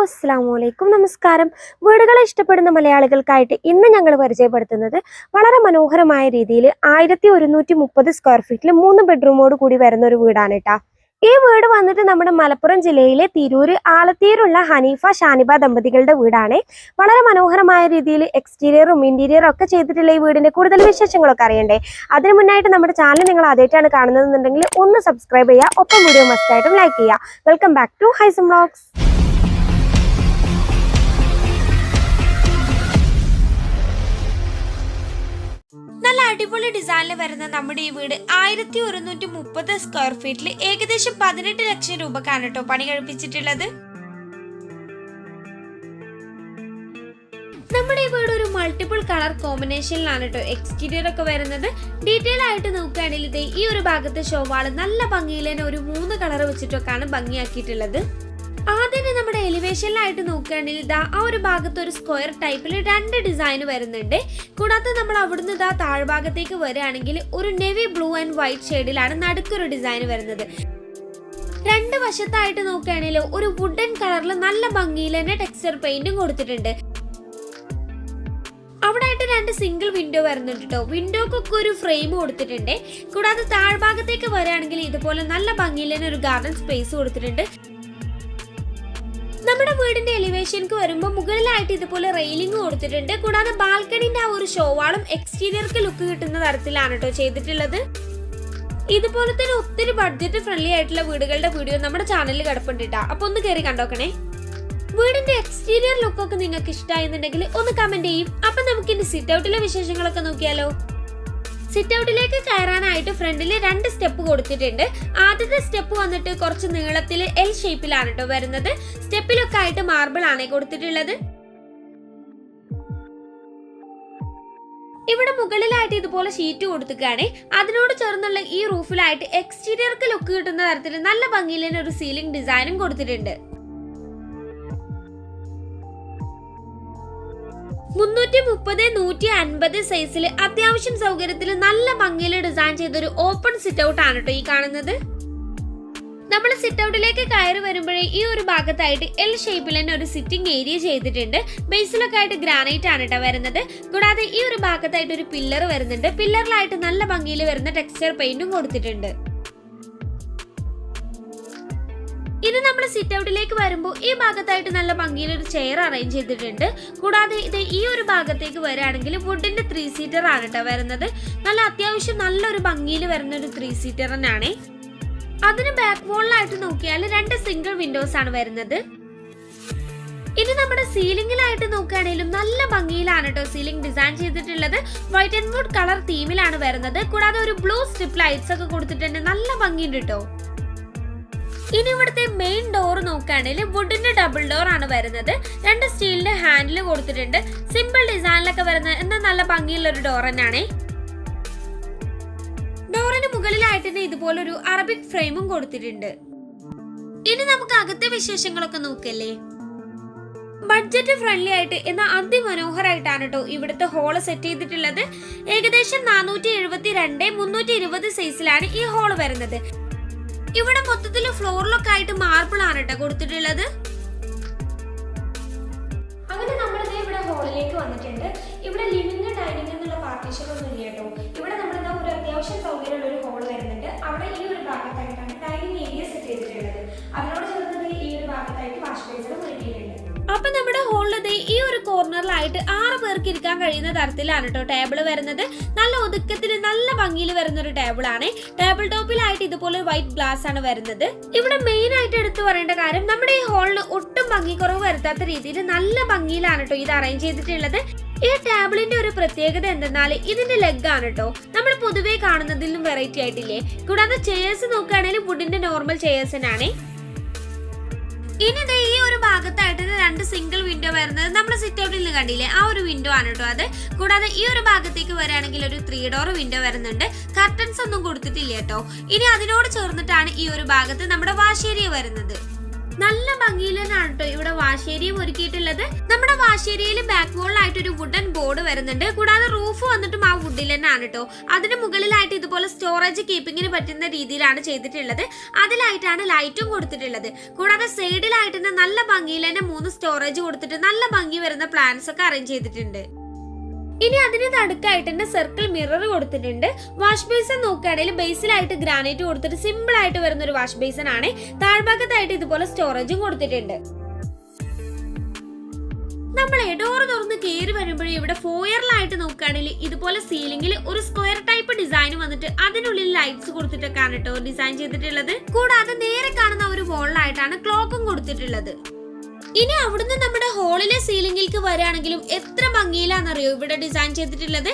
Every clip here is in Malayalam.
അസ്സലാമലൈക്കും, നമസ്കാരം. വീടുകളെ ഇഷ്ടപ്പെടുന്ന മലയാളികൾക്കായിട്ട് ഇന്ന് ഞങ്ങൾ പരിചയപ്പെടുത്തുന്നത് വളരെ മനോഹരമായ രീതിയിൽ 1130 സ്ക്വയർ ഫീറ്റിൽ 3 ബെഡ്റൂമോട് കൂടി വരുന്ന ഒരു വീടാണ് കേട്ടോ. ഈ വീട് വന്നിട്ട് നമ്മുടെ മലപ്പുറം ജില്ലയിലെ തിരൂര് ആലത്തിയൂരുള്ള ഹനീഫ ഷാനിബ ദമ്പതികളുടെ വീടാണ്. വളരെ മനോഹരമായ രീതിയിൽ എക്സ്റ്റീരിയറും ഇന്റീരിയറും ഒക്കെ ചെയ്തിട്ടുള്ള ഈ വീടിന്റെ കൂടുതൽ വിശേഷങ്ങളൊക്കെ അറിയണ്ടേ? അതിനു മുന്നായിട്ട് നമ്മുടെ ചാനൽ നിങ്ങൾ ആദ്യമായിട്ടാണ് കാണുന്നതെന്നുണ്ടെങ്കിൽ ഒന്ന് സബ്സ്ക്രൈബ് ചെയ്യുക, ഒപ്പം വീഡിയോ മസ്റ്റായിട്ടും ലൈക്ക് ചെയ്യുക. Welcome back to Haisam vlogs. നല്ല അടിപൊളി ഡിസൈനിൽ വരുന്ന നമ്മുടെ ഈ വീട് 1130 സ്ക്വയർ ഫീറ്റിൽ ഏകദേശം 18 ലക്ഷം രൂപക്കാണ് കേട്ടോ പണി കഴിപ്പിച്ചിട്ടുള്ളത്. നമ്മുടെ ഈ വീട് ഒരു മൾട്ടിപ്പിൾ കളർ കോമ്പിനേഷനിലാണ് കേട്ടോ എക്സ്റ്റീരിയർ ഒക്കെ വരുന്നത്. ഡീറ്റെയിൽ ആയിട്ട് നോക്കുകയാണെങ്കിൽ ഈ ഒരു ഭാഗത്തെ ഷോവാള് നല്ല ഭംഗിയിൽ തന്നെ ഒരു 3 കളർ വെച്ചിട്ടൊക്കെയാണ് ഭംഗിയാക്കിയിട്ടുള്ളത്. ആദ്യം നമ്മുടെ എലിവേഷനിലായിട്ട് നോക്കുകയാണെങ്കിൽ ആ ഒരു ഭാഗത്ത് ഒരു സ്ക്വയർ ടൈപ്പിൽ 2 ഡിസൈൻ വരുന്നുണ്ട്. കൂടാതെ നമ്മൾ അവിടുന്ന് താഴ്ഭാഗത്തേക്ക് വരികയാണെങ്കിൽ ഒരു നെവി ബ്ലൂ ആൻഡ് വൈറ്റ് ഷെയ്ഡിലാണ് നടുക്കൊരു ഡിസൈൻ വരുന്നത്. 2 വശത്തായിട്ട് നോക്കുകയാണെങ്കിൽ ഒരു വുഡൻ കളറിൽ നല്ല ഭംഗിയിൽ തന്നെ ടെക്സ്ചർ പെയിന്റും കൊടുത്തിട്ടുണ്ട്. അവിടെ ആയിട്ട് 2 സിംഗിൾ വിൻഡോ വരുന്നുണ്ട് കേട്ടോ. വിൻഡോക്കൊക്കെ ഒരു ഫ്രെയിം കൊടുത്തിട്ടുണ്ട്. കൂടാതെ താഴ്ഭാഗത്തേക്ക് വരികയാണെങ്കിൽ ഇതുപോലെ നല്ല ഭംഗിയിൽ തന്നെ ഒരു ഗാർഡൻ സ്പേസ് കൊടുത്തിട്ടുണ്ട്. നമ്മുടെ വീടിന്റെ എലിവേഷൻക്ക് വരുമ്പോൾ മുകളിലായിട്ട് ഇതുപോലെ റെയിലിംഗ് കൊടുത്തിട്ടുണ്ട്. കൂടാതെ ബാൽക്കണിന്റെ ആ ഒരു ഷോവാളും എക്സ്റ്റീരിയർക്ക് ലുക്ക് കിട്ടുന്ന തരത്തിലാണ് കേട്ടോ ചെയ്തിട്ടുള്ളത്. ഇതുപോലെ തന്നെ ഒത്തിരി ബഡ്ജറ്റ് ഫ്രണ്ട്ലി ആയിട്ടുള്ള വീടുകളുടെ വീഡിയോ നമ്മുടെ ചാനലിൽ കിടപ്പുണ്ട് കേട്ടോ. അപ്പൊ ഒന്ന് കയറി കണ്ടോക്കണേ. വീടിന്റെ എക്സ്റ്റീരിയർ ലുക്കൊക്കെ നിങ്ങൾക്ക് ഇഷ്ടമായെന്നുണ്ടെങ്കിൽ ഒന്ന് കമന്റ് ചെയ്യും. അപ്പൊ നമുക്ക് ഇനി സിറ്റ് ഔട്ടിലെ വിശേഷങ്ങളൊക്കെ നോക്കിയാലോ. സിറ്റ് ഔട്ടിലേക്ക് കയറാനായിട്ട് ഫ്രണ്ടിൽ 2 സ്റ്റെപ്പ് കൊടുത്തിട്ടുണ്ട്. ആദ്യത്തെ സ്റ്റെപ്പ് വന്നിട്ട് കുറച്ച് നീളത്തിൽ എൽ ഷേപ്പിലാണ് കേട്ടോ വരുന്നത്. സ്റ്റെപ്പിലൊക്കെ ആയിട്ട് മാർബിൾ ആണ് കൊടുത്തിട്ടുള്ളത്. ഇവിടെ മുകളിലായിട്ട് ഇതുപോലെ ഷീറ്റ് കൊടുത്തിട്ടാണ്. അതിനോട് ചേർന്നുള്ള ഈ റൂഫിലായിട്ട് എക്സ്റ്റീരിയർക്ക് ലുക്ക് കിട്ടുന്ന തരത്തിൽ നല്ല ഭംഗിയിൽ തന്നെ ഒരു സീലിംഗ് ഡിസൈനും കൊടുത്തിട്ടുണ്ട്. 330-150 സൈസിൽ അത്യാവശ്യം സൗകര്യത്തിൽ നല്ല ഭംഗിയിൽ ഡിസൈൻ ചെയ്തൊരു ഓപ്പൺ സിറ്റ് ഔട്ട് ആണ് കേട്ടോ ഈ കാണുന്നത്. നമ്മൾ സിറ്റ് ഔട്ടിലേക്ക് കയറി വരുമ്പോഴേ ഈ ഒരു ഭാഗത്തായിട്ട് എൽ ഷേപ്പിൽ തന്നെ ഒരു സിറ്റിംഗ് ഏരിയ ചെയ്തിട്ടുണ്ട്. ബേസിലൊക്കെ ആയിട്ട് ഗ്രാനൈറ്റ് ആണ് കേട്ടോ വരുന്നത്. കൂടാതെ ഈ ഒരു ഭാഗത്തായിട്ട് ഒരു പില്ലർ വരുന്നുണ്ട്. പില്ലറിലായിട്ട് നല്ല ഭംഗിയിൽ വരുന്ന ടെക്സ്ചർ പെയിന്റും കൊടുത്തിട്ടുണ്ട്. ഇനി നമ്മൾ സിറ്റ് ഔട്ടിലേക്ക് വരുമ്പോൾ ഈ ഭാഗത്തായിട്ട് നല്ല ഭംഗിയിൽ ഒരു ചെയർ അറേഞ്ച് ചെയ്തിട്ടുണ്ട്. കൂടാതെ ഇത് ഈ ഒരു ഭാഗത്തേക്ക് വരികയാണെങ്കിൽ വുഡിന്റെ 3 സീറ്റർ ആണ് കേട്ടോ വരുന്നത്. നല്ല അത്യാവശ്യം നല്ലൊരു ഭംഗിയിൽ വരുന്ന ഒരു 3 സീറ്റർ തന്നെയാണ്. അതിന് ബാക്ക് വോളിലായിട്ട് നോക്കിയാൽ 2 സിംഗിൾ വിൻഡോസ് ആണ് വരുന്നത്. ഇനി നമ്മുടെ സീലിംഗിലായിട്ട് നോക്കുകയാണെങ്കിലും നല്ല ഭംഗിയിലാണ് കേട്ടോ സീലിംഗ് ഡിസൈൻ ചെയ്തിട്ടുള്ളത്. വൈറ്റ് ആൻഡ് വുഡ് കളർ തീമിലാണ് വരുന്നത്. കൂടാതെ ഒരു ബ്ലൂ സ്ട്രിപ്പ് ലൈറ്റ്സ് ഒക്കെ കൊടുത്തിട്ടുണ്ട്. നല്ല ഭംഗിയുണ്ട് കേട്ടോ. ഇനി ഇവിടുത്തെ മെയിൻ ഡോർ നോക്കുകയാണെങ്കിൽ വുഡിന്റെ ഡബിൾ ഡോർ ആണ് വരുന്നത്. 2 സ്റ്റീലിന്റെ ഹാൻഡിൽ കൊടുത്തിട്ടുണ്ട്. സിമ്പിൾ ഡിസൈനിലൊക്കെ വരുന്ന എന്നാൽ നല്ല ഭംഗിയുള്ള ഒരു ഡോർ തന്നെയാണ്. ഡോറിന് മുകളിലായിട്ട് തന്നെ ഇതുപോലൊരു അറബിക് ഫ്രെയിമും കൊടുത്തിട്ടുണ്ട്. ഇനി നമുക്ക് അകത്തെ വിശേഷങ്ങളൊക്കെ നോക്കല്ലേ. ബഡ്ജറ്റ് ഫ്രണ്ട്ലി ആയിട്ട് എന്നാൽ അതിമനോഹരമായിട്ടാണ് കേട്ടോ ഇവിടുത്തെ ഹോള് സെറ്റ് ചെയ്തിട്ടുള്ളത്. ഏകദേശം 472-320 സൈസിലാണ് ഈ ഹോള് വരുന്നത്. ഇവിടെ മൊത്തത്തിൽ ഫ്ലോറിലൊക്കെ ആയിട്ട് മാർബിൾ ആണ് കേട്ടോ കൊടുത്തിട്ടുള്ളത്. അങ്ങനെ നമ്മളിത് ഇവിടെ ഹോളിലേക്ക് വന്നിട്ടുണ്ട്. ഇവിടെ ലിവിംഗ് ഡൈനിങ് എന്നുള്ള പാർട്ടീഷൻ ഒന്നും ഇല്ല കേട്ടോ. ഇവിടെ നമ്മളിതാ ഒരു അത്യാവശ്യം സൗകര്യമുള്ള ഒരു ഹോൾ വരുന്നുണ്ട്. അവിടെ ഈ ഒരു ഭാഗത്തായിട്ടാണ് ഡൈനിങ് ഏരിയ സെറ്റ് ചെയ്തിട്ടുള്ളത്. അതിനോട് ചേർന്ന് ഈ ഒരു ഭാഗത്തായിട്ട് വാഷ് ബേസിനും ഒരുക്കിയിട്ടുണ്ട്. അപ്പൊ നമ്മുടെ ഹോളിൽ ഈ ഒരു കോർണറിലായിട്ട് 6 പേർക്ക് ഇരിക്കാൻ കഴിയുന്ന തരത്തിലാണ് കേട്ടോ ടേബിൾ വരുന്നത്. നല്ല ഒതുക്കത്തിൽ നല്ല ഭംഗിയിൽ വരുന്ന ഒരു ടേബിൾ ആണ്. ടേബിൾ ടോപ്പിലായിട്ട് ഇതുപോലെ വൈറ്റ് ഗ്ലാസ് ആണ് വരുന്നത്. ഇവിടെ മെയിൻ ആയിട്ട് എടുത്തു പറയേണ്ട കാര്യം, നമ്മുടെ ഈ ഹാളിന് ഒട്ടും ഭംഗിക്കുറവ് വരുത്താത്ത രീതിയിൽ നല്ല ഭംഗിയിലാണ് കേട്ടോ ഇത് അറേഞ്ച് ചെയ്തിട്ടുള്ളത്. ഈ ടേബിളിന്റെ ഒരു പ്രത്യേകത എന്തെന്നാൽ ഇതിന്റെ ലെഗ് ആണ് കേട്ടോ. നമ്മൾ പൊതുവേ കാണുന്നതിലും വെറൈറ്റി ആയിട്ടില്ലേ. കൂടാതെ ചെയേഴ്സ് നോക്കുകയാണെങ്കിൽ വുഡിന്റെ നോർമൽ ചെയേഴ്സ് തന്നെയാണ്. ഇനി ഈ ഒരു ഭാഗത്തായിട്ട് 2 സിംഗിൾ വിൻഡോ വരുന്നത് നമ്മൾ സിറ്റ് ഔട്ടിൽ നിന്ന് കണ്ടില്ലേ, ആ ഒരു വിൻഡോ ആണ് കേട്ടോ അത്. കൂടാതെ ഈ ഒരു ഭാഗത്തേക്ക് വരികയാണെങ്കിൽ ഒരു 3 ഡോർ വിൻഡോ വരുന്നുണ്ട്. കർട്ടൻസ് ഒന്നും കൊടുത്തിട്ടില്ല കേട്ടോ. ഇനി അതിനോട് ചേർന്നിട്ടാണ് ഈ ഒരു ഭാഗത്ത് നമ്മുടെ വാഷ് ഏരിയ വരുന്നത്. നല്ല ഭംഗിയിൽ തന്നെയാണ് കേട്ടോ ഇവിടെ വാഷ് ഏരിയയും ഒരുക്കിയിട്ടുള്ളത്. നമ്മുടെ വാഷ് ഏരിയയിൽ ബാക്ക് വോളിലായിട്ട് ഒരു വുഡൻ ബോർഡ് വരുന്നുണ്ട്. കൂടാതെ റൂഫ് വന്നിട്ടും ആ വുഡിൽ തന്നെയാണ് കേട്ടോ. അതിന് മുകളിലായിട്ട് ഇതുപോലെ സ്റ്റോറേജ് കീപ്പിങ്ങിന് പറ്റുന്ന രീതിയിലാണ് ചെയ്തിട്ടുള്ളത്. അതിലായിട്ടാണ് ലൈറ്റും കൊടുത്തിട്ടുള്ളത്. കൂടാതെ സൈഡിലായിട്ട് തന്നെ നല്ല ഭംഗിയിൽ തന്നെ 3 സ്റ്റോറേജ് കൊടുത്തിട്ട് നല്ല ഭംഗി വരുന്ന പ്ലാന്റ്സ് ഒക്കെ അറേഞ്ച് ചെയ്തിട്ടുണ്ട്. ഇനി അതിന് നടുക്കായിട്ട് തന്നെ സർക്കിൾ മിറർ കൊടുത്തിട്ടുണ്ട്. വാഷ് ബേസൺ നോക്കുകയാണെങ്കിൽ ബേസിലായിട്ട് ഗ്രാനൈറ്റ് കൊടുത്തിട്ട് സിമ്പിൾ ആയിട്ട് വരുന്ന ഒരു വാഷ് ബേസൺ ആണ്. താഴ്ഭാഗത്തായിട്ട് ഇതുപോലെ സ്റ്റോറേജും കൊടുത്തിട്ടുണ്ട്. നമ്മളെ ഡോർ തുറന്ന് കയറി വരുമ്പോഴേ ഇവിടെ ഫോയറിലായിട്ട് നോക്കുകയാണെങ്കിൽ ഇതുപോലെ സീലിംഗിൽ ഒരു സ്ക്വയർ ടൈപ്പ് ഡിസൈൻ വന്നിട്ട് അതിനുള്ളിൽ ലൈറ്റ്സ് കൊടുത്തിട്ടൊക്കെയാണ് കേട്ടോ ഡിസൈൻ ചെയ്തിട്ടുള്ളത്. കൂടാതെ നേരെ കാണുന്ന ഒരു വോളിലായിട്ടാണ് ക്ലോക്കും കൊടുത്തിട്ടുള്ളത്. ഇനി അവിടുന്ന് നമ്മുടെ ഹോളിലെ സീലിംഗിലേക്ക് വരികയാണെങ്കിലും എത്ര ഭംഗിയിലാണെന്നറിയോ ഇവിടെ ഡിസൈൻ ചെയ്തിട്ടുള്ളത്.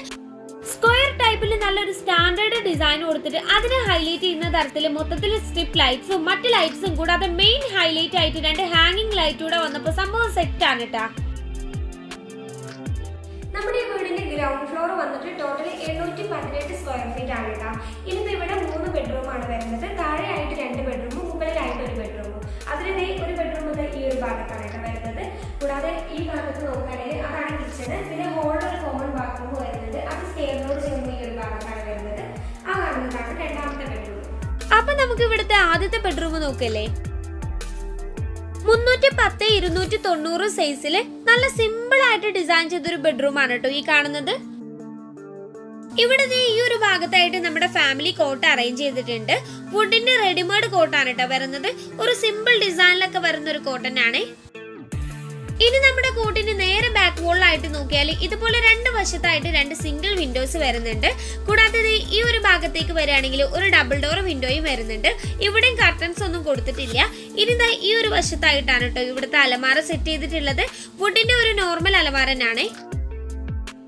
സ്ക്വയർ ടൈപ്പിൽ നല്ലൊരു സ്റ്റാൻഡേർഡ് ഡിസൈൻ കൊടുത്തിട്ട് അതിനെ ഹൈലൈറ്റ് ചെയ്യുന്ന തരത്തിൽ മൊത്തത്തിൽ സ്ട്രിപ്പ് ലൈറ്റ്സും മറ്റു ലൈറ്റ്സും കൂടാതെ മെയിൻ ഹൈലൈറ്റ് ആയിട്ട് 2 ഹാങ്ങിങ് ലൈറ്റ് കൂടെ വന്നപ്പോൾ സംഭവം സെറ്റ് ആണ് കേട്ടാ. നമ്മുടെ ഈ വീടിന്റെ ഗ്രൗണ്ട് ഫ്ലോർ വന്നിട്ട് ടോട്ടൽ 718 സ്ക്വയർ ഫീറ്റ് ആണ് കേട്ടോ. ഇനിയിപ്പോൾ ഇവിടെ 3 ബെഡ്റൂം ആണ് വരുന്നത്. താഴെയായിട്ട് 2 ബെഡ്റൂമും മുകളിലായിട്ട് 1 ബെഡ്റൂമും. അതിന് ഒരു ബെഡ്റൂം ഈ ഒരു ഭാഗത്താണ് കേട്ടോ വരുന്നത്. കൂടാതെ ഈ ഭാഗത്ത് നോക്കുകയാണെങ്കിൽ അതാണ് കിച്ചണ്. പിന്നെ ഹോളിൽ ഒരു കോമൺ ബാത്റൂം വരുന്നുണ്ട്. അത് സ്റ്റെയറിനോട് ചേർന്ന് ഈ ഒരു ഭാഗത്താണ് വരുന്നത്. ആ കാണുന്നതാണ് 2ാമത്തെ ബെഡ്റൂം. അപ്പൊ നമുക്ക് ഇവിടുത്തെ ആദ്യത്തെ ബെഡ്റൂം നോക്കല്ലേ. 310 290 സൈസില് നല്ല സിമ്പിൾ ആയിട്ട് ഡിസൈൻ ചെയ്തൊരു ബെഡ്റൂം ആണ് കേട്ടോ ഈ കാണുന്നത്. ഇവിടെ ഈ ഒരു ഭാഗത്തായിട്ട് നമ്മുടെ ഫാമിലി കോട്ട് അറേഞ്ച് ചെയ്തിട്ടുണ്ട്. വുഡിന്റെ റെഡിമെയ്ഡ് കോട്ടാണ് കേട്ടോ വരുന്നത്. ഒരു സിമ്പിൾ ഡിസൈനിലൊക്കെ വരുന്ന ഒരു കോട്ടനാണ്. ഇനി നമ്മുടെ കോട്ടിന് നേരെ ബാക്ക് വോളിലായിട്ട് നോക്കിയാൽ ഇതുപോലെ 2 വശത്തായിട്ട് 2 സിംഗിൾ വിൻഡോസ് വരുന്നുണ്ട്. കൂടാതെ ഈ ഒരു ഭാഗത്തേക്ക് വരികയാണെങ്കിൽ ഒരു ഡബിൾ ഡോർ വിൻഡോയും വരുന്നുണ്ട്. ഇവിടെയും കർട്ടൻസ് ഒന്നും കൊടുത്തിട്ടില്ല. ഇനി ഈ ഒരു വശത്തായിട്ടാണ് കേട്ടോ ഇവിടുത്തെ അലമാര സെറ്റ് ചെയ്തിട്ടുള്ളത്. വുഡിന്റെ ഒരു നോർമൽ അലമാര തന്നെയാണ്.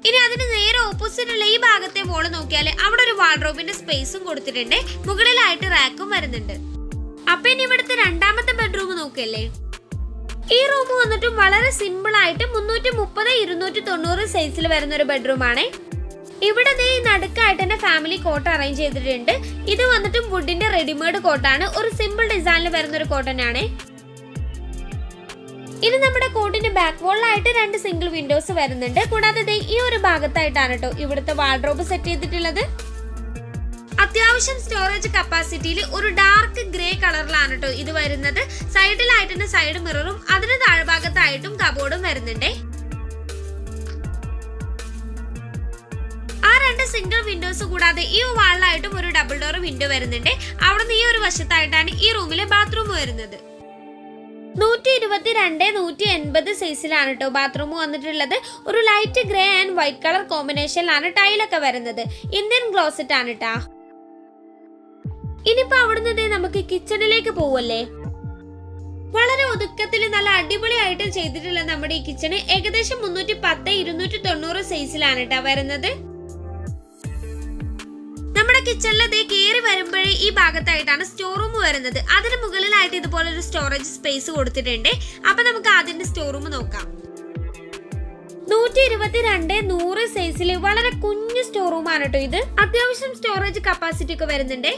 ഇനി അതിന് നേരെ ഓപ്പോസിറ്റ് ഉള്ള ഈ ഭാഗത്തെ വോള് നോക്കിയാൽ അവിടെ ഒരു വാർഡ്രോബിന്റെ സ്പേസും കൊടുത്തിട്ടുണ്ട്. മുകളിലായിട്ട് റാക്കും വരുന്നുണ്ട്. അപ്പൊ ഇനി ഇവിടുത്തെ 2ാമത്തെ ബെഡ്റൂം നോക്കിയല്ലേ. ഈ റൂം വന്നിട്ടും വളരെ സിമ്പിൾ ആയിട്ട് 330 290 സൈസിൽ വരുന്ന ഒരു ബെഡ്റൂം ആണ്. ഇവിടെ ഈ നടുക്കായിട്ട് തന്നെ ഫാമിലി കോട്ട് അറേഞ്ച് ചെയ്തിട്ടുണ്ട്. ഇത് വന്നിട്ടും വുഡിന്റെ റെഡിമെയ്ഡ് കോട്ടാണ്. ഒരു സിമ്പിൾ ഡിസൈനിൽ വരുന്ന ഒരു കോട്ടനാണ്. ഇനി നമ്മുടെ കോട്ടിന്റെ ബാക്ക് വോളിലായിട്ട് 2 സിംഗിൾ വിൻഡോസ് വരുന്നുണ്ട്. കൂടാതെ ഈ ഒരു ഭാഗത്തായിട്ടാണ് കേട്ടോ ഇവിടുത്തെ വാർഡ്രോബ് സെറ്റ് ചെയ്തിട്ടുള്ളത്. അത്യാവശ്യം സ്റ്റോറേജ് കപ്പാസിറ്റിയിൽ ഒരു ഡാർക്ക് ഗ്രേ കളറിലാണ് കേട്ടോ ഇത് വരുന്നത്. സൈഡിലായിട്ട് സൈഡ് മിററും അതിന് താഴ്ഭാഗത്തായിട്ടും കബോർഡും വരുന്നുണ്ട്. ആ 2 സിംഗിൾ വിൻഡോസ് കൂടാതെ ഈ വാളിലായിട്ടും ഒരു ഡബിൾ ഡോർ വിൻഡോ വരുന്നുണ്ട്. അവിടുന്ന് ഈ ഒരു വശത്തായിട്ടാണ് ഈ റൂമിലെ ബാത്റൂം വരുന്നത്. 122 180 സൈസിലാണ് കേട്ടോ ബാത്റൂം വന്നിട്ടുള്ളത്. ഒരു light grey and white colour കോമ്പിനേഷനിലാണ് ടൈലൊക്കെ വരുന്നത്. ഇന്ത്യൻ ക്ലോസറ്റ് ആണ് കേട്ടാ. ഇനിയിപ്പോ അവിടുന്ന് നമുക്ക് കിച്ചണിലേക്ക് പോവല്ലേ. വളരെ ഒതുക്കത്തിൽ നല്ല അടിപൊളിയായിട്ട് ചെയ്തിട്ടുള്ള നമ്മുടെ ഈ കിച്ചണ് ഏകദേശം 310 290 സൈസിലാണ് കേട്ടാ വരുന്നത്. നമ്മുടെ കിച്ചണിൽ കയറി വരുമ്പോഴേ ഈ ഭാഗത്തായിട്ടാണ് സ്റ്റോർ റൂം വരുന്നത്. അതിന് മുകളിലായിട്ട് ഇതുപോലെ ഒരു സ്റ്റോറേജ് സ്പേസ് കൊടുത്തിട്ടുണ്ട്. അപ്പൊ നമുക്ക് ആദ്യം സ്റ്റോർ റൂം നോക്കാം. 122 100 സൈസിൽ വളരെ കുഞ്ഞു സ്റ്റോർ റൂം ആണ് കേട്ടോ ഇത്. അത്യാവശ്യം സ്റ്റോറേജ് കപ്പാസിറ്റി ഒക്കെ വരുന്നുണ്ട്.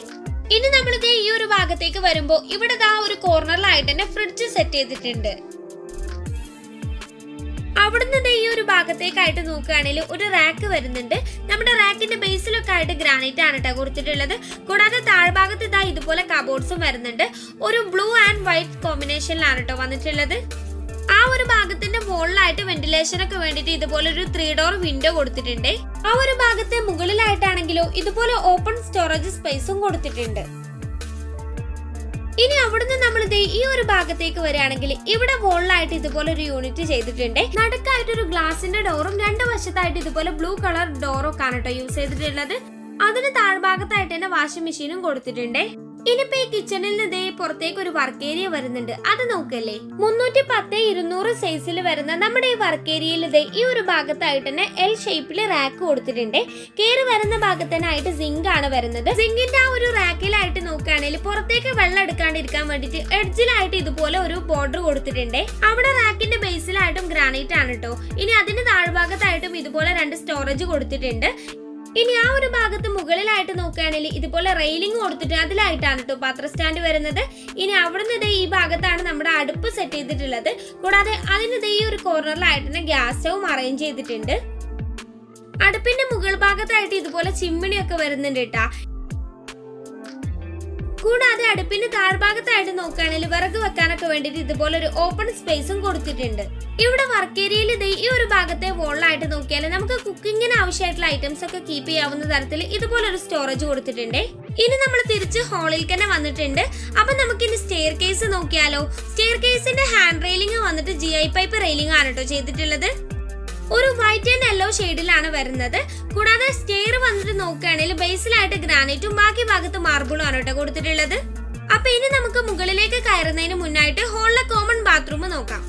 ഇനി നമ്മളിത് ഈ ഒരു ഭാഗത്തേക്ക് വരുമ്പോ ഇവിടെ ഒരു കോർണറിലായിട്ട് തന്നെ ഫ്രിഡ്ജ് സെറ്റ് ചെയ്തിട്ടുണ്ട്. അവിടുന്ന് ഈ ഒരു ഭാഗത്തേക്കായിട്ട് നോക്കുകയാണെങ്കിൽ ഒരു റാക്ക് വരുന്നുണ്ട്. നമ്മുടെ റാക്കിന്റെ ബേസിലൊക്കെ ആയിട്ട് ഗ്രാനൈറ്റ് ആണ് കേട്ടോ കൊടുത്തിട്ടുള്ളത്. കൂടാതെ താഴ്ഭാഗത്ത് ഇതുപോലെ കബോർഡ്സും വരുന്നുണ്ട്. ഒരു ബ്ലൂ ആൻഡ് വൈറ്റ് കോമ്പിനേഷനിലാണ് കേട്ടോ വന്നിട്ടുള്ളത്. ആ ഒരു ഭാഗത്തിന്റെ മുകളിലായിട്ട് വെന്റിലേഷൻ ഒക്കെ വേണ്ടിട്ട് ഇതുപോലെ ഒരു 3 ഡോർ വിൻഡോ കൊടുത്തിട്ടുണ്ട്. ആ ഒരു ഭാഗത്തെ മുകളിലായിട്ടാണെങ്കിലോ ഇതുപോലെ ഓപ്പൺ സ്റ്റോറേജ് സ്പേസും കൊടുത്തിട്ടുണ്ട്. ഇനി അവിടുന്ന് നമ്മൾ ഈ ഒരു ഭാഗത്തേക്ക് വരികയാണെങ്കിൽ ഇവിടെ വോളിലായിട്ട് ഇതുപോലെ ഒരു യൂണിറ്റ് ചെയ്തിട്ടുണ്ട്. നടുക്കായിട്ട് ഒരു ഗ്ലാസിന്റെ ഡോറും രണ്ട് വശത്തായിട്ട് ഇതുപോലെ ബ്ലൂ കളർ ഡോറും ആണ് കേട്ടോ യൂസ് ചെയ്തിട്ടുള്ളത്. അതിന് താഴ്ഭാഗത്തായിട്ട് തന്നെ വാഷിംഗ് മെഷീനും കൊടുത്തിട്ടുണ്ട്. ഇനിയിപ്പോ ഈ കിച്ചണിൽ നിന്ന് പുറത്തേക്ക് ഒരു വർക്ക് ഏരിയ വരുന്നുണ്ട്. അത് നോക്കല്ലേ, 310-200 സൈസിൽ വരുന്ന നമ്മുടെ ഈ വർക്ക് ഏരിയയിൽ ഈ ഒരു ഭാഗത്തായിട്ട് തന്നെ എൽ ഷേപ്പില് റാക്ക് കൊടുത്തിട്ടുണ്ട്. കേറി വരുന്ന ഭാഗത്തിനായിട്ട് സിങ്ക് ആണ് വരുന്നത്. സിങ്കിന്റെ ആ ഒരു റാക്കിലായിട്ട് നോക്കുകയാണെങ്കിൽ പുറത്തേക്ക് വെള്ളം എടുക്കാണ്ടിരിക്കാൻ വേണ്ടിട്ട് എഡ്ജിലായിട്ട് ഇതുപോലെ ഒരു ബോർഡർ കൊടുത്തിട്ടുണ്ട്. അവിടെ റാക്കിന്റെ ബേസിലായിട്ടും ഗ്രാനൈറ്റ് ആണ് കേട്ടോ. ഇനി അതിന്റെ താഴ്ഭാഗത്തായിട്ടും ഇതുപോലെ 2 സ്റ്റോറേജ് കൊടുത്തിട്ടുണ്ട്. ഇനി ആ ഒരു ഭാഗത്ത് മുകളിലായിട്ട് നോക്കുകയാണെങ്കിൽ ഇതുപോലെ റെയിലിംഗ് കൊടുത്തിട്ട് അതിലായിട്ടാണ് കേട്ടോ പാത്ര സ്റ്റാൻഡ് വരുന്നത്. ഇനി അവിടുന്ന് ഈ ഭാഗത്താണ് നമ്മുടെ അടുപ്പ് സെറ്റ് ചെയ്തിട്ടുള്ളത്. കൂടാതെ അതിന് ഈ ഒരു കോർണറിലായിട്ട് തന്നെ ഗ്യാസ് സ്റ്റവും അറേഞ്ച് ചെയ്തിട്ടുണ്ട്. അടുപ്പിന്റെ മുകൾ ഭാഗത്തായിട്ട് ഇതുപോലെ ചിമ്മിണിയൊക്കെ വരുന്നുണ്ട് കേട്ടാ. കൂടാതെ അടുപ്പിന്റെ താഴ്ഭാഗത്തായിട്ട് നോക്കുകയാണെങ്കിൽ വിറക് വെക്കാനൊക്കെ വേണ്ടിട്ട് ഇതുപോലെ ഒരു ഓപ്പൺ സ്പേസും കൊടുത്തിട്ടുണ്ട്. ഇവിടെ വർക്ക് ഏരിയയിൽ ഈ ഒരു ഭാഗത്തെ വോളിലായിട്ട് നോക്കിയാൽ നമുക്ക് കുക്കിങ്ങിന് ആവശ്യമായിട്ടുള്ള ഐറ്റംസ് ഒക്കെ കീപ്പ് ചെയ്യാവുന്ന തരത്തിൽ ഇതുപോലെ ഒരു സ്റ്റോറേജ് കൊടുത്തിട്ടുണ്ട്. ഇനി നമ്മൾ തിരിച്ച് ഹാളിൽ തന്നെ വന്നിട്ടുണ്ട്. അപ്പൊ നമുക്ക് ഇനി സ്റ്റെയർ കേസ് നോക്കിയാലോ. സ്റ്റെയർ കേസിന്റെ ഹാൻഡ് റെയിലിംഗ് വന്നിട്ട് GI പൈപ്പ് റെയിലിംഗ് ആണ് കേട്ടോ ചെയ്തിട്ടുള്ളത്. ഒരു വൈറ്റ് ആൻഡ് യെല്ലോ ഷെയ്ഡിലാണ് വരുന്നത്. കൂടാതെ സ്റ്റെയർ വന്നിട്ട് നോക്കുകയാണെങ്കിൽ ബേസിലായിട്ട് ഗ്രാനൈറ്റും ബാക്കി ഭാഗത്ത് മാർബിളും ആണ് കേട്ടോ കൊടുത്തിട്ടുള്ളത്. അപ്പൊ ഇനി നമുക്ക് മുകളിലേക്ക് കയറുന്നതിന് മുന്നായിട്ട് ഹാളിലെ കോമൺ ബാത്റൂം നോക്കാം.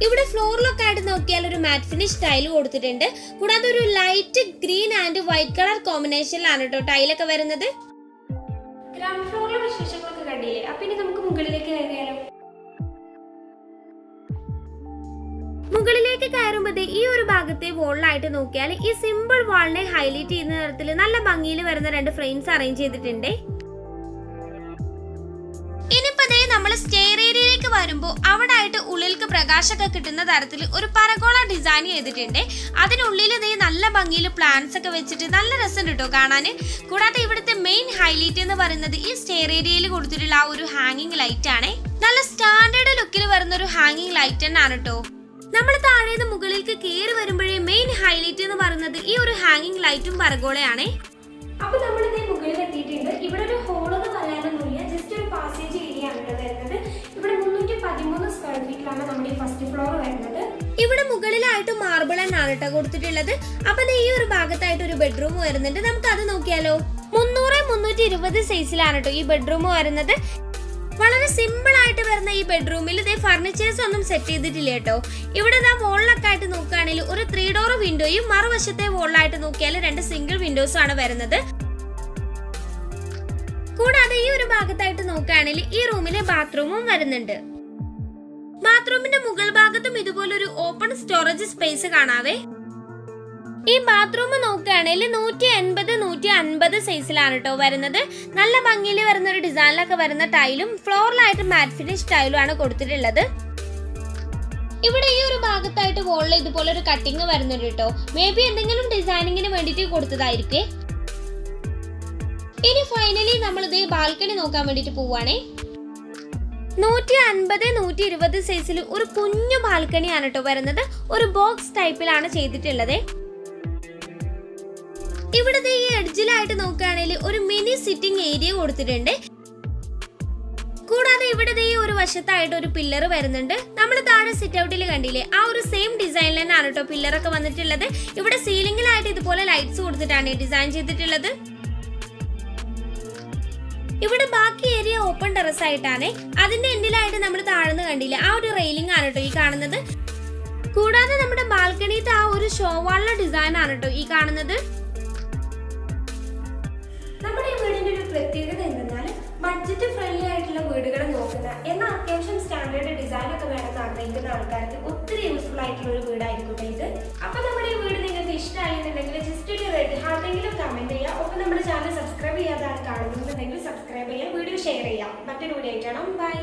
ഇവിടെ ഫ്ലോറിലൊക്കെ ആയിട്ട് നോക്കിയാൽ ഒരു മാറ്റ് ഫിനിഷ് ടൈൽ കൊടുത്തിട്ടുണ്ട്. കൂടാതെ ഒരു light green and white colour കോമ്പിനേഷനിലാണ് കേട്ടോ ടൈലൊക്കെ വരുന്നത്. ഗ്രൗണ്ട് ഫ്ലോറിലെ വിശേഷങ്ങളൊക്കെ കണ്ടില്ലേ. അപ്പൊ ഇനി നമുക്ക് മുകളിലേക്ക് കയറിയാലോ. മുകളിലേക്ക് കയറുമ്പോൾ ഈ ഒരു ഭാഗത്തെ വോളിലായിട്ട് നോക്കിയാൽ ഈ സിമ്പിൾ വാളിനെ ഹൈലൈറ്റ് ചെയ്യുന്ന തരത്തിൽ നല്ല ഭംഗിയിൽ വരുന്ന 2 ഫ്രെയിംസ് അറേഞ്ച് ചെയ്തിട്ടുണ്ട്. ഇനിയിപ്പോ നമ്മൾ സ്റ്റെയർ ഏരിയയിലേക്ക് വരുമ്പോൾ അവിടെ ആയിട്ട് ഉള്ളിലേക്ക് പ്രകാശമൊക്കെ കിട്ടുന്ന തരത്തിൽ ഒരു പരകോള ഡിസൈൻ ചെയ്തിട്ടുണ്ട്. അതിനുള്ളിൽ നല്ല ഭംഗിയിൽ പ്ലാന്റ്സ് ഒക്കെ വെച്ചിട്ട് നല്ല രസം കിട്ടോ കാണാൻ. കൂടാതെ ഇവിടുത്തെ മെയിൻ ഹൈലൈറ്റ് എന്ന് പറയുന്നത് ഈ സ്റ്റെയർ ഏരിയയിൽ കൊടുത്തിട്ടുള്ള ആ ഒരു ഹാങ്ങിങ് ലൈറ്റ് ആണ്. നല്ല സ്റ്റാൻഡേർഡ് ലുക്കിൽ വരുന്ന ഒരു ഹാങ്ങിങ് ലൈറ്റ് തന്നെയാണ് കേട്ടോ. നമ്മൾ താഴേന്ന് മുകളിലേക്ക് കയറി വരുമ്പോഴേ മെയിൻ ഹൈലൈറ്റ് എന്ന് പറയുന്നത് ഈ ഒരു ഹാങ്ങിങ് ലൈറ്റും പരഗോളയാണ്. അപ്പൊ നമ്മൾ മുകളിൽ എത്തിയിട്ടുണ്ട്. ഇവിടെ ഒരു ഹോൾ എന്ന് പറയാനൊന്നുമില്ല, ജസ്റ്റ് ഒരു പാസേജ് ഏരിയ ആണ് വരുന്നത്. ഇവിടെ 313 സ്ക്വയർ ഫീറ്റിലാണ് നമ്മുടെ ഈ ഫസ്റ്റ് ഫ്ലോർ വരുന്നത്. ഇവിടെ മുകളിലായിട്ട് മാർബിൾ ആണ് കേട്ടോ കൊടുത്തിട്ടുള്ളത്. അപ്പൊ ഈ ഒരു ഭാഗത്തായിട്ട് ഒരു ബെഡ്റൂം വരുന്നുണ്ട്. നമുക്ക് അത് നോക്കിയാലോ. 300-320 സൈസിലാണ് കേട്ടോ ഈ ബെഡ്റൂം വരുന്നത്. വളരെ സിമ്പിൾ ആയിട്ട് വരുന്ന ഈ ബെഡ്റൂമിൽ ഫർണിച്ചേഴ്സ് ഒന്നും സെറ്റ് ചെയ്തിട്ടില്ല കേട്ടോ. ഇവിടെ വോളിലൊക്കെ ആയിട്ട് നോക്കുകയാണെങ്കിൽ ഒരു 3 ഡോർ വിൻഡോയും മറുവശത്തെ വോളിലായിട്ട് നോക്കിയാൽ 2 സിംഗിൾ വിൻഡോസും ആണ് വരുന്നത്. കൂടാതെ ഈ ഒരു ഭാഗത്തായിട്ട് നോക്കുകയാണെങ്കിൽ ഈ റൂമിലെ ബാത്റൂമും വരുന്നുണ്ട്. ബാത്റൂമിന്റെ മുകൾ ഭാഗത്തും ഇതുപോലെ ഒരു ഓപ്പൺ സ്റ്റോറേജ് സ്പേസ് കാണാവേ. ഈ ബാത്റൂം നോക്കുകയാണെങ്കിൽ 180-150 സൈസിലാണ് കേട്ടോ വരുന്നത്. നല്ല ഭംഗിയിൽ വരുന്ന ഒരു ഡിസൈനിലൊക്കെ വരുന്ന ടൈലും ഫ്ലോറിലായിട്ട് മാറ്റ് ഫിനിഷ് ടൈലും ആണ് കൊടുത്തിട്ടുള്ളത്. ഇവിടെ ഈ ഒരു ഭാഗത്തായിട്ട് വോളിൽ ഇതുപോലെ ഒരു കട്ടിങ് വരുന്നുണ്ട് കേട്ടോ. മേ ബി എന്തെങ്കിലും ഡിസൈനിങ്ങിന് വേണ്ടിട്ട് കൊടുത്തതായിരിക്കേ. ഇനി ഫൈനലി നമ്മൾ ബാൽക്കണി നോക്കാൻ വേണ്ടിട്ട് പോവാണേ. 150-120 സൈസിൽ ഒരു കുഞ്ഞു ബാൽക്കണിയാണ് കേട്ടോ വരുന്നത്. ഒരു ബോക്സ് ടൈപ്പിലാണ് ചെയ്തിട്ടുള്ളത്. ഇവിടുത്തെ ഈ എഡ്ജിലായിട്ട് നോക്കുകയാണെങ്കിൽ ഒരു മിനി സിറ്റിംഗ് ഏരിയ കൊടുത്തിട്ടുണ്ട്. കൂടാതെ ഇവിടെ ഒരു വശത്തായിട്ട് ഒരു പില്ലർ വരുന്നുണ്ട്. നമ്മൾ താഴെ സിറ്റ് ഔട്ടിൽ കണ്ടില്ലേ, ആ ഒരു സെയിം ഡിസൈനിൽ തന്നെയാണ് കേട്ടോ പില്ലറൊക്കെ വന്നിട്ടുള്ളത്. ഇവിടെ സീലിംഗിലായിട്ട് ഇതുപോലെ ലൈറ്റ്സ് കൊടുത്തിട്ടാണ് ഡിസൈൻ ചെയ്തിട്ടുള്ളത്. ഇവിടെ ബാക്കി ഏരിയ ഓപ്പൺ ടെറസ് ആയിട്ടാണ്. അതിന്റെ എൻഡിലായിട്ട് നമ്മൾ താഴ്ന്ന് കണ്ടില്ലേ, ആ ഒരു റെയിലിംഗ് ആണ് കേട്ടോ ഈ കാണുന്നത്. കൂടാതെ നമ്മുടെ ബാൽക്കണിത്തെ ആ ഒരു ഷോവാളിലെ ഡിസൈൻ ആണ് കേട്ടോ ഈ കാണുന്നത്. നമ്മുടെ ഈ വീടിന്റെ ഒരു പ്രത്യേകത എന്തെന്നാൽ ബഡ്ജറ്റ് ഫ്രണ്ട്ലി ആയിട്ടുള്ള വീടുകൾ നോക്കുന്ന എന്നാൽ അത്യാവശ്യം സ്റ്റാൻഡേർഡ് ഡിസൈൻ ഒക്കെ വേണമെന്ന് ആഗ്രഹിക്കുന്ന ആൾക്കാർക്ക് ഒത്തിരി യൂസ്ഫുൾ ആയിട്ടുള്ള ഒരു വീടായിരിക്കും ഇത്. അപ്പൊ നമ്മുടെ ഈ വീട് നിങ്ങൾക്ക് ഇഷ്ടമായിരുന്നുണ്ടെങ്കിൽ ജസ്റ്റ് ഒരു റെഡ് ഹാർട്ടെങ്കിലും കമന്റ് ചെയ്യുക. ഒപ്പം നമ്മുടെ ചാനൽ സബ്സ്ക്രൈബ് ചെയ്യാതെ കാണുന്നുണ്ടെങ്കിൽ സബ്സ്ക്രൈബ് ചെയ്യുക, വീഡിയോ ഷെയർ ചെയ്യാം. മറ്റൊരു വീഡിയോ ആയിട്ടാണ്. ബൈ.